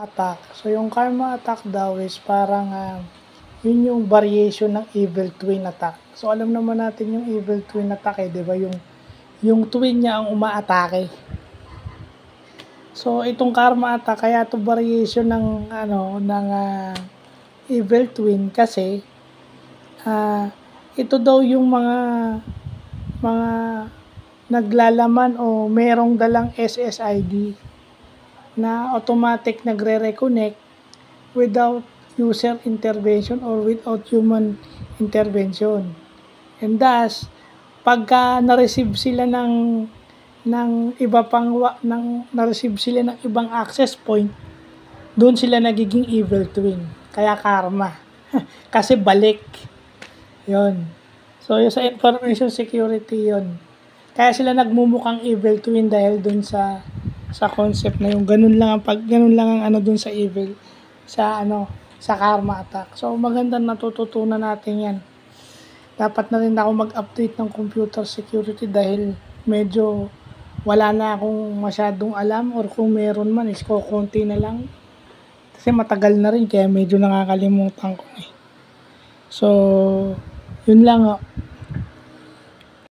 attack. So, yung karma attack daw is parang yun yung variation ng evil twin attack. So, alam naman natin yung evil twin attack di ba? Yung twin niya ang umaatake. So, itong karma attack, kaya to variation ng evil twin kasi ito daw yung mga naglalaman o merong dalang SSID na automatic nagre-reconnect without user intervention or without human intervention. And thus, pagka na-receive sila ng na-receive sila ng ibang access point, doon sila nagiging evil twin. Kaya karma. Kasi balik. Yon. So, yung sa information security yon. Kaya sila nagmumukhang evil twin dahil doon sa concept na yung ganun lang ang doon sa evil sa karma attack. So, maganda natututunan natin yan. Dapat na rin ako mag-update ng computer security dahil medyo wala na akong masyadong alam or kung meron man is konti na lang. Kasi matagal na rin kaya medyo nakakalimutan ko So, yun lang